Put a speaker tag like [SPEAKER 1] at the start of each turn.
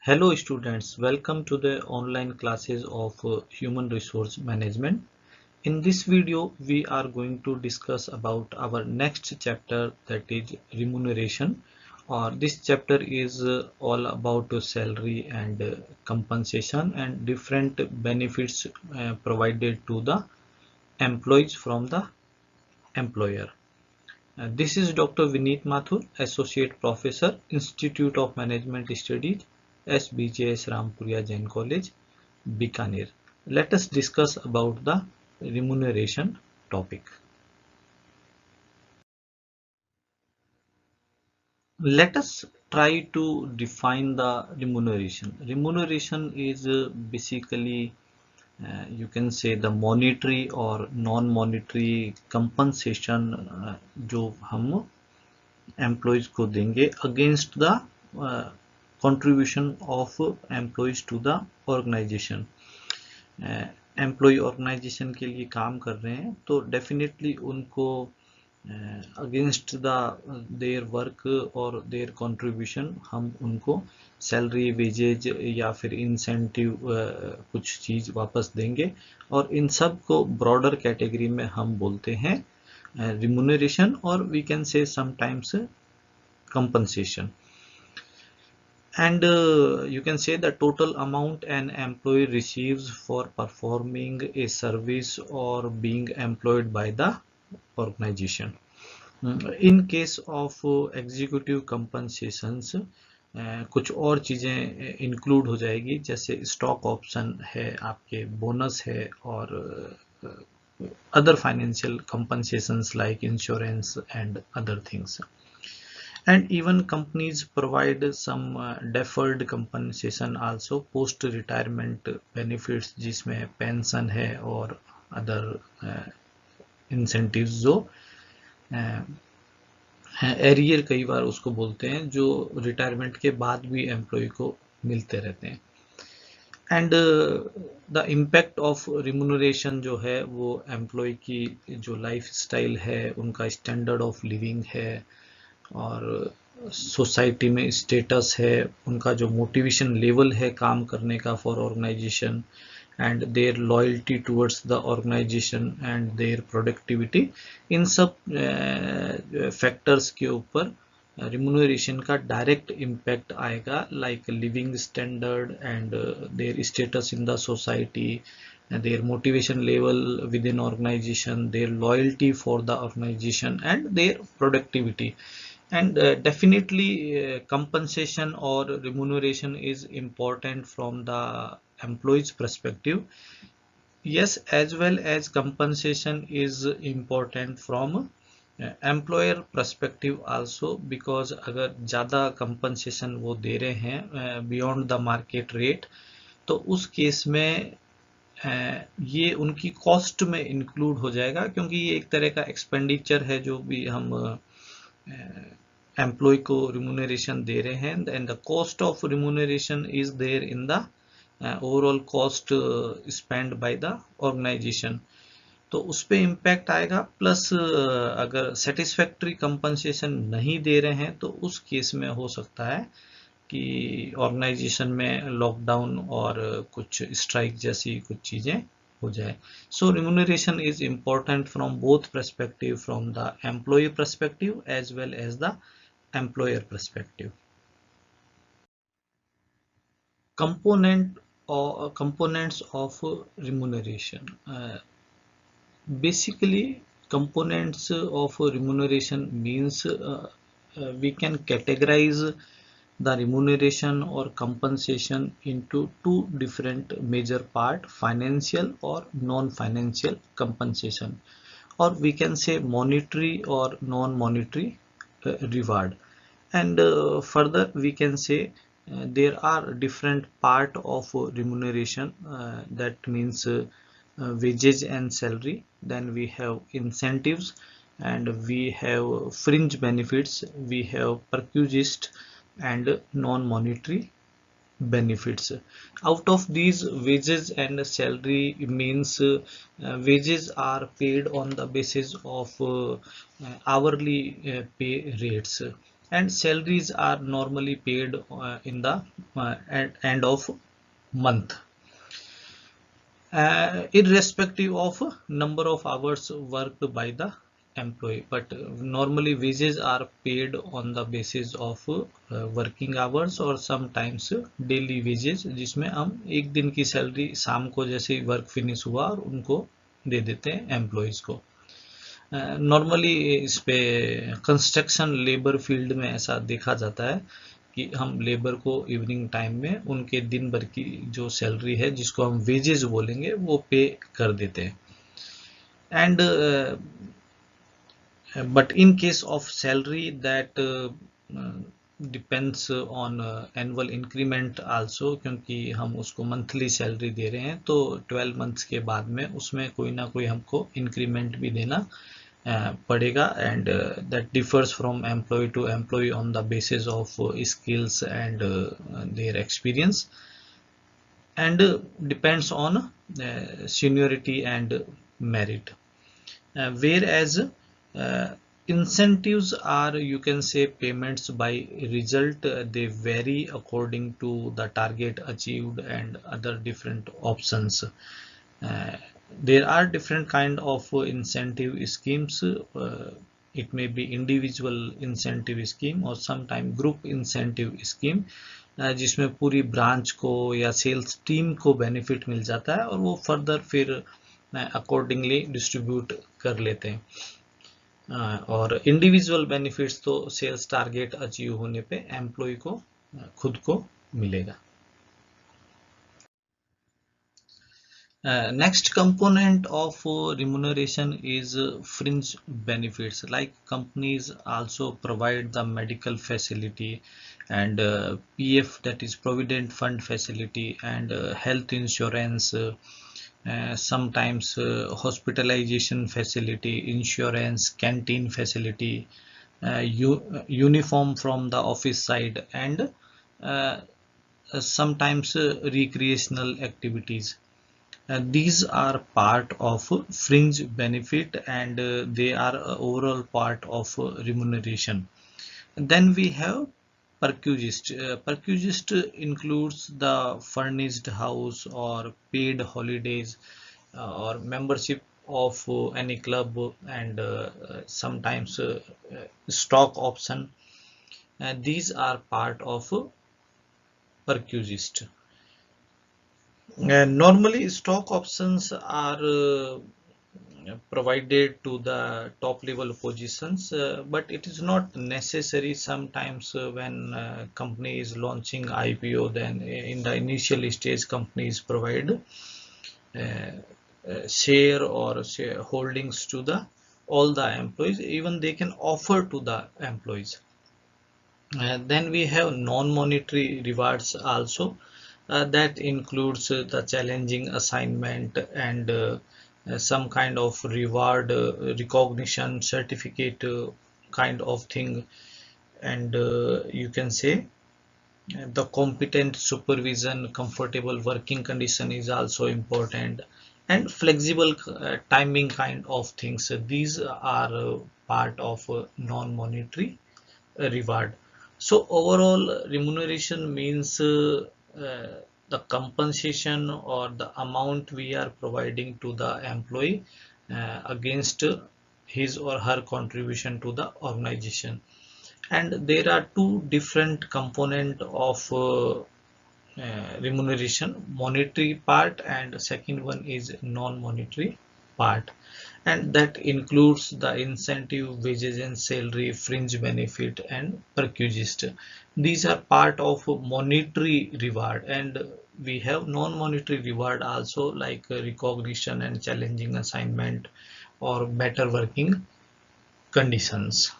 [SPEAKER 1] Hello students, welcome to the online classes of Human Resource Management. In this video, we are going to discuss about our next chapter, that is remuneration. Or this chapter is all about salary and compensation and different benefits provided to the employees from the employer. This is Dr. Vineet Mathur, Associate Professor, Institute of Management Studies, SBJS Rampuria Jain College, Bikaner. Let us discuss about the remuneration topic. Let us try to define the remuneration. Remuneration is basically you can say the monetary or non-monetary compensation जो हम employees को देंगे against the contribution of employees to the organization. Employ organization के लिए काम कर रहे हैं तो डेफिनेटली उनको अगेंस्ट द देयर वर्क और देयर कंट्रीब्यूशन हम उनको सैलरी वेजेज या फिर इंसेंटिव कुछ चीज वापस देंगे और इन सब को ब्रॉडर कैटेगरी में हम बोलते हैं remuneration, or we can say sometimes compensation. And you can say the total amount an employee receives for performing a service or being employed by the organization. In case of executive compensations, कुछ और चीजें include हो जाएगी, जैसे stock option है, आपके bonus है और other financial compensations like insurance and other things. And even companies provide some deferred compensation also, post retirement benefits जिसमें पेंशन है और other incentives जो एरियर कई बार उसको बोलते हैं, जो रिटायरमेंट के बाद भी एम्प्लॉय को मिलते रहते हैं. And the impact of remuneration जो है वो एम्प्लॉय की जो लाइफ स्टाइल है, उनका स्टैंडर्ड ऑफ लिविंग है और सोसाइटी में स्टेटस है, उनका जो मोटिवेशन लेवल है काम करने का for organization and their loyalty towards the organization and their productivity, इन सब फैक्टर्स के ऊपर remuneration का डायरेक्ट इम्पैक्ट आएगा, like living standard and their status in the society, their motivation level within organization, their loyalty for the organization and their productivity. And definitely compensation or remuneration is important from the employee's perspective. Yes, as well as compensation is important from employer perspective also, because अगर ज़्यादा compensation वो दे रहे हैं beyond the market rate, तो उस case में ये उनकी कॉस्ट में इंक्लूड हो जाएगा, क्योंकि ये एक तरह का एक्सपेंडिचर है जो भी हम एम्प्लॉय को रिम्यूनरेशन दे रहे हैं, and the cost of remuneration is there in the overall cost spend by the organization, तो उस पर इम्पैक्ट आएगा. प्लस अगर सेटिस्फैक्ट्री कंपनसेशन नहीं दे रहे हैं तो उस केस में हो सकता है कि ऑर्गेनाइजेशन में लॉकडाउन और कुछ स्ट्राइक जैसी कुछ चीजें हो जाए. So remuneration is important from both perspective, from the employee perspective as well as the employer perspective. Components of remuneration. Basically, components of remuneration means we can categorize the remuneration or compensation into two different major part: financial or non-financial compensation, or we can say monetary or non-monetary reward. And further we can say there are different part of remuneration, that means wages and salary, then we have incentives, and we have fringe benefits, we have perquisite and non-monetary benefits. Out of these, wages and salary means wages are paid on the basis of hourly pay rates, and salaries are normally paid in the at end of month, irrespective of number of hours worked by the employee. But normally wages are paid on the basis of working hours और sometimes daily wages, जिसमें हम एक दिन की salary शाम को जैसे ही work finish हुआ और उनको दे देते हैं एम्प्लॉयज़ को। नॉर्मली इस पे कंस्ट्रक्शन लेबर फील्ड में ऐसा देखा जाता है कि हम लेबर को इवनिंग टाइम में उनके दिन भर की जो सैलरी है जिसको हम वेजेस बोलेंगे वो पे कर देते हैं। And but in case of salary that depends on annual increment also, क्योंकि हम उसको मंथली सैलरी दे रहे हैं तो 12 मंथ्स के बाद में उसमें कोई ना कोई हमको इंक्रीमेंट भी देना पड़ेगा। And that differs from employ to employ on the basis of skills and their experience and depends on seniority and merit, whereas incentives are, you can say, payments by result. They vary according to the target achieved and other different options. There are different kind of incentive schemes. It may be individual incentive scheme or sometime group incentive scheme, जिसमें पूरी branch को या sales team को benefit मिल जाता है और वो further फिर अकॉर्डिंगली डिस्ट्रीब्यूट कर लेते हैं। और इंडिविजुअल बेनिफिट्स तो सेल्स टारगेट अचीव होने पे एम्प्लॉय को खुद को मिलेगा। Next component of remuneration is fringe benefits. Like companies also provide the medical facility and PF, that is provident fund facility, and health insurance, sometimes hospitalization facility, insurance, canteen facility, uniform from the office side, and sometimes recreational activities. These are part of fringe benefit and they are overall part of remuneration. Then we have perquisite. Perquisite includes the furnished house or paid holidays or membership of any club and sometimes stock option. These are part of perquisite. Normally stock options are provided to the top level positions, but it is not necessary. Sometimes when company is launching IPO, then in the initial stage companies provide share or share holdings to the all the employees, even they can offer to the employees. Then we have non-monetary rewards also. That includes the challenging assignment and some kind of reward, recognition, certificate kind of thing, and you can say the competent supervision, comfortable working condition is also important, and flexible timing kind of things. These are part of non-monetary reward. So overall remuneration means the compensation or the amount we are providing to the employee against his or her contribution to the organization. And there are two different component of remuneration: monetary part and second one is non-monetary part, and that includes the incentive, wages and salary, fringe benefit and perquisite. These are part of monetary reward, and we have non-monetary reward also, like recognition and challenging assignment or better working conditions.